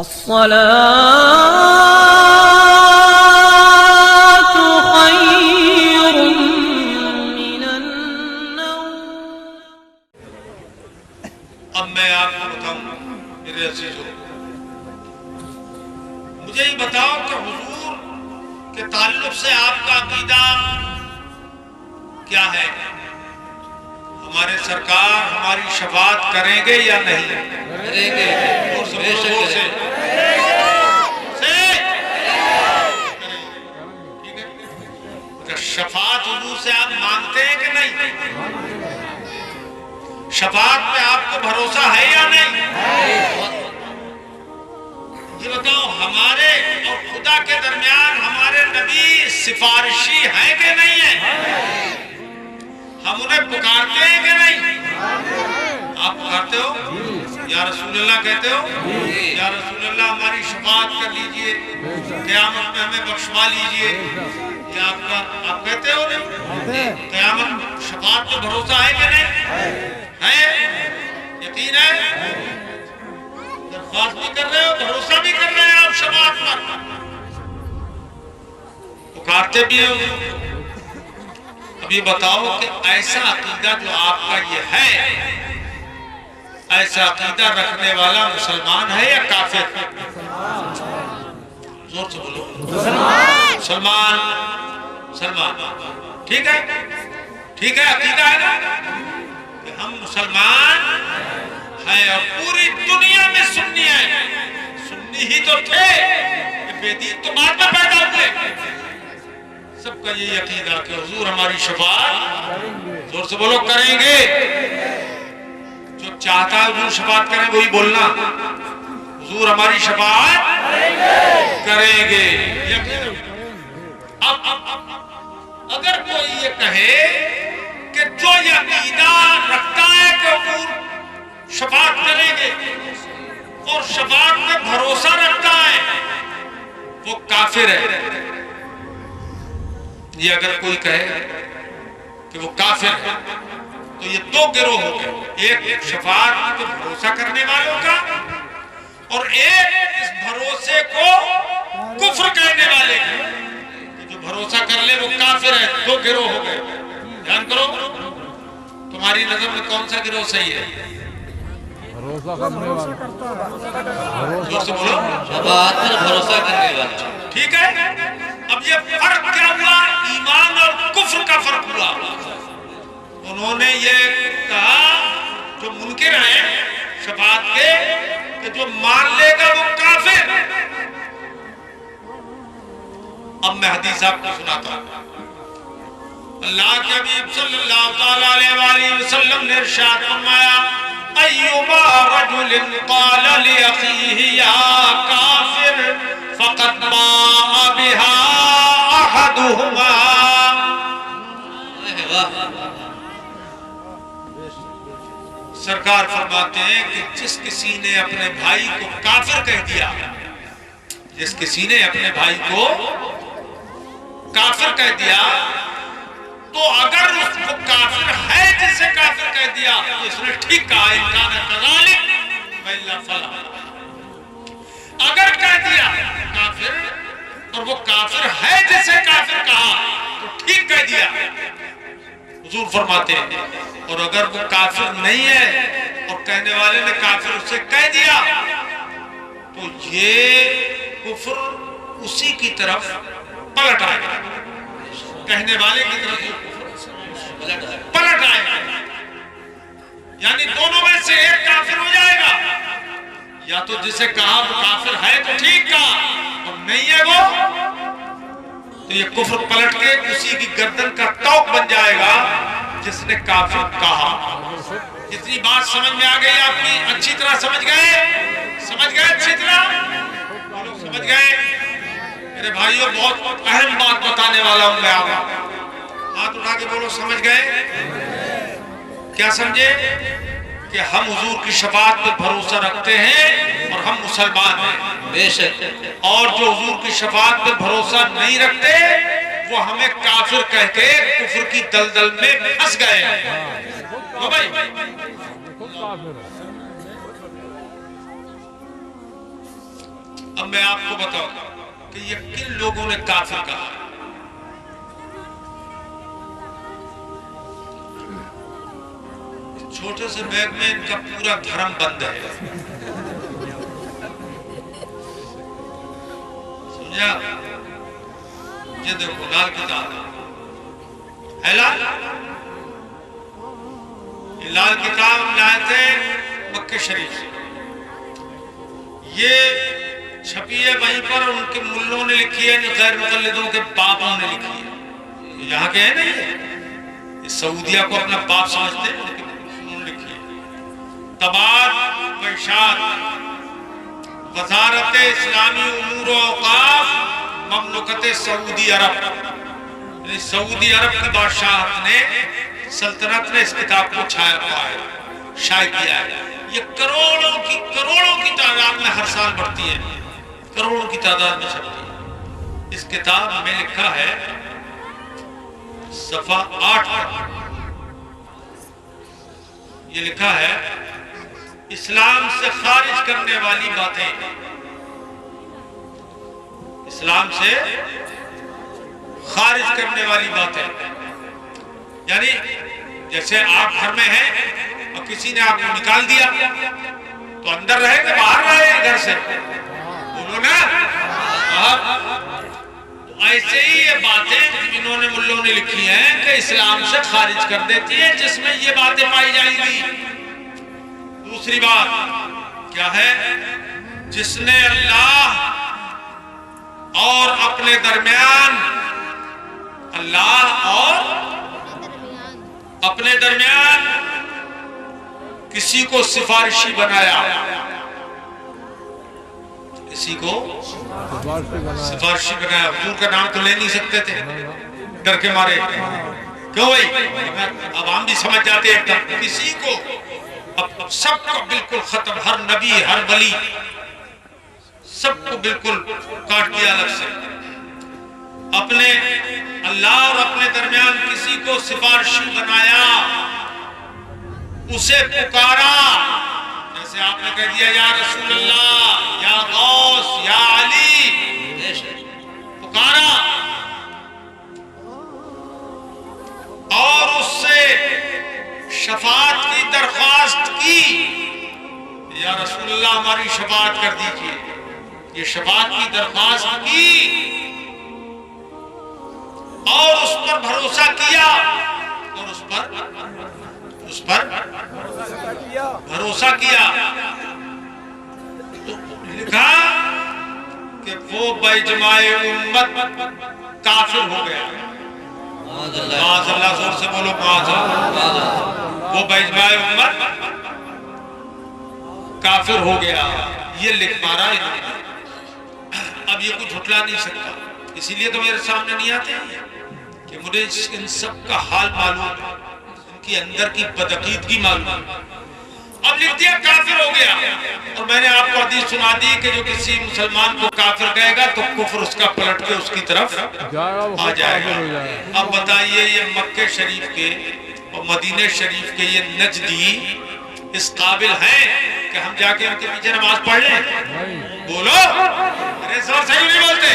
अस्सलातु खैरुम मिनन नौम। अब मैं आपको बताऊं मेरे अजीजों, मुझे ये बताओ कि हुजूर के ताल्लुक से आपका अकीदा क्या है? हमारे सरकार हमारी शफाअत करेंगे या नहीं करेंगे? शफाअत हुजूर से आप मांगते हैं कि नहीं? शफाअत पे आपको भरोसा है या नहीं? ये बताओ, हमारे और खुदा के दरमियान हमारे नबी सिफारिशी हैं कि नहीं है? हम उन्हें पुकारते हैं कि नहीं? आप पुकारते हो? या रसूलुल्लाह कहते हो? या रसूलुल्लाह हमारी शफाअत कर लीजिए, क़यामत में हमें बख्शवा लीजिए। या आप कहते हो नहीं? क़यामत शफाअत पे भरोसा है कि नहीं है? यकीन है? दरख्वास्त भी कर रहे हो, भरोसा भी कर रहे हैं आप शफाअत पर, पुकारते भी हो। अब ये बताओ कि ऐसा अकीदा जो आपका ये है, ऐसा अकीदा रखने वाला मुसलमान है या काफिर? जोर से बोलो। मुसलमान। मुसलमान, ठीक है, ठीक है, अकीदा है ना कि हम मुसलमान हैं और पूरी दुनिया में सुन्नी है। सुन्नी ही तो थे, बेदीन तो बाद में पैदा हुए। सबका ये अकीदा कि हुजूर हमारी शफाअत, जोर से बोलो, करेंगे। जो चाहता है हुजूर शफाअत करें वही बोलना, हुजूर हमारी शफाअत करेंगे। अब अगर कोई ये कहे कि जो ये अकीदा रखता है कि हुजूर शफाअत करेंगे और शफाअत में भरोसा रखता है, वो काफिर है। ये अगर कोई कहे कि वो काफिर है तो ये दो गिरोह हो गए, एक शफाअत पे भरोसा करने वालों का और एक इस भरोसे को कुफ्र कहने वाले का। जो भरोसा कर ले वो काफिर है। दो गिरोह हो गए। ध्यान करो, तुम्हारी नजर में कौन सा गिरोह सही है? भरोसा करने वाला। जोर से बोलो। शफाअत पर भरोसा करने वाला। ठीक है। अब ये फर्क क्या हुआ? ईमान और कुफ्र का फर्क हुआ। उन्होंने ये कहा जो मुनकिर है शफाअत के कि जो मान लेगा वो काफिर। अब मैं हदीस आपको सुनाता हूं। अल्लाह के हबीब सल्लल्लाहु अलैहि वसल्लम ने इरशाद फरमाया, अय्युमा रजुलिन क़ाला लि अख़ीहि या काफिर फ़क़द बाअ बिहा अहदुहुमा। सरकार फरमाते हैं कि जिस किसी ने अपने भाई को काफिर कह दिया, जिस किसी ने अपने भाई को काफिर कह दिया, तो अगर उसको काफिर है जिसे काफिर कह दिया तो उसने ठीक कहा, इनकान कज़ालिक वइल्ला फला। अगर कह दिया काफिर और वो काफिर है जिसे काफिर कहा तो ठीक कह दिया, हुजूर फरमाते हैं। और अगर वो काफिर नहीं है और कहने वाले ने काफिर उसे कह दिया तो ये कुफ्र उसी की तरफ पलट आएगा, कहने वाले की तरफ पलट आएगा। यानी दोनों में से एक काफिर हो जाएगा। या तो जिसे कहा वो काफिर है तो ठीक कहा, और नहीं है वो तो ये कुफ्र पलट के उसी की गर्दन का तौक बन जाएगा जिसने काफिर कहा। इतनी बात समझ में आ गई आपकी? अच्छी तरह समझ गए? समझ गए अच्छी तरह? समझ गए? मेरे भाइयों, बहुत अहम बात बताने वाला हूं मैं आपको। हाथ उठा के बोलो, समझ गए? क्या समझे? कि हम हुजूर की शफाअत पे भरोसा रखते हैं और हम मुसलमान हैं। बेशक। और जो हुजूर की शफाअत पे भरोसा नहीं रखते वो हमें काफिर कह के कुफ्र की दलदल में फंस गए हैं। तो भाई अब मैं आपको बताऊं कि ये किन लोगों ने काफिर कहा। छोटे से बैग में इनका पूरा धर्म बंद है, समझा? ये देखो लाल किताब है, लाल, ये लाल किताब लाए थे मक्के शरीफ से। ये छपी है वहीं पर, उनके मुल्लों ने लिखी है, गैर मुकल्लिदों के बापों ने लिखी है। यहाँ के है नहीं, ये सऊदिया को अपना बाप समझते हैं, उन्होंने लिखी है। तबाद वैशात वजारत इस्लामी उमूर औकाफ ममलकत सऊदी अरब, यानी सऊदी अरब की बादशाहत ने, सल्तनत ने इस किताब को छाया हुआ है, शाये किया है। ये करोड़ों की तादाद में हर साल बढ़ती है, करोड़ों की तादाद में छपती है। इस किताब में लिखा है सफा 8 पर, ये लिखा है इस्लाम से खारिज करने वाली बातें, इस्लाम से खारिज करने वाली बातें, यानी जैसे आप घर में हैं और किसी ने आपको निकाल दिया तो अंदर रहे कि बाहर रहे घर से, बोलो ना। तो ऐसे ही ये बातें इन्होंने मुल्लों ने लिखी हैं कि इस्लाम से खारिज कर देती है जिसमें ये बातें पाई जाएंगी। दूसरी बात क्या है, जिसने अल्लाह और अपने दरमियान, अल्लाह और अपने दरमियान किसी को सिफारिशी बनाया, किसी को सिफारिशी बनाया। हुजूर का नाम तो ले नहीं सकते थे डर के मारे, क्यों भाई, अब हम भी समझ जाते हैं किसी को, अब सबका बिल्कुल खत्म, हर नबी हर वली सबको बिल्कुल काट दिया अलग से। अपने अल्लाह और अपने दरमियान किसी को सिफारिशी बनाया, उसे पुकारा, जैसे आपने कह दिया या रसूल अल्लाह, या गौस, या अली, पुकारा और उससे शफाअत की दरख्वास्त की, या रसूल अल्लाह हमारी शफाअत कर दीजिए, ये शफाअत की दरख्वास्त की और उस पर भरोसा किया, और उस पर भरोसा किया तो लिखा कि वो बेजमाए उम्मत काफिर हो गया। माज़अल्लाह, जोर से बोलो माज़अल्लाह। वो बेजमाए उम्मत काफिर हो गया, ये लिख मारा इन्होंने। अब ये कुछ झुटला नहीं सकता, इसीलिए तो मेरे सामने नहीं आते कि मुझे इन सब का हाल मालूम है, इनकी अंदर की बदअकीदगी मालूम है। अब लिख दिया काफिर हो गया, और मैंने आपको हदीस सुना दी कि जो किसी मुसलमान को काफिर कहेगा तो कुफ्र उसका पलट के उसकी तरफ आ जाएगा। अब बताइए ये मक्के शरीफ के और मदीने शरीफ के ये नजदी इस काबिल हैं कि हम जाके उनके पीछे नमाज पढ़ लें? बोलो, अरे जोर से नहीं बोलते,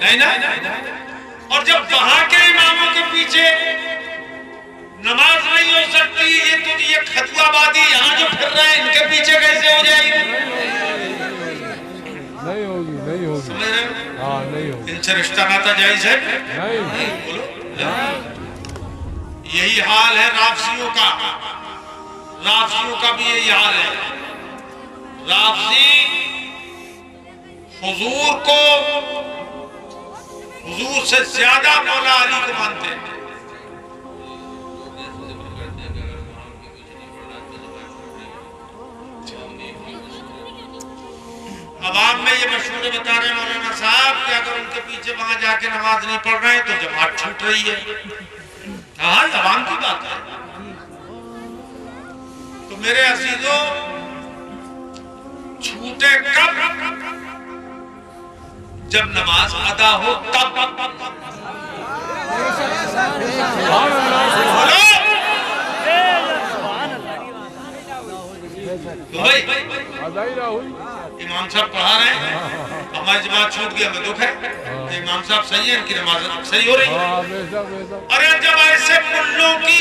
नहीं ना। और जब वहां के इमामों के पीछे नमाज नहीं हो सकती, ये खतुआबादी यहाँ जो फिर रहे हैं इनके पीछे कैसे हो जाएगी? नहीं होगी, नहीं होगी, समझ रहे हो? हाँ, नहीं होगी। इनसे रिश्ता नाता जायज है? नहीं। बोलो, यही हाल है राफजियों का, राफजियों का भी यही हाल है। राफजी हुजूर को, हुजूर से ज्यादा मौला अली को मानते हैं। अवाम में ये मशहूर बता रहे हैं मौलाना साहब कि अगर उनके पीछे वहां जाके नमाज नहीं पढ़ रहे तो जमात छूट रही है। हाँ, अवाम की बात है। तो मेरे अजीजों, छूटे कब? जब नमाज अदा हो तब। तो भाई अदा ही ना हुई, इमाम साहब पढ़ा रहे हैं, हमारी जमात छूट गया, हमें दुख है। इमाम साहब सही है, इनकी नमाज सही हो रही है। बेशक बेशक। अरे जब ऐसे मुल्लों की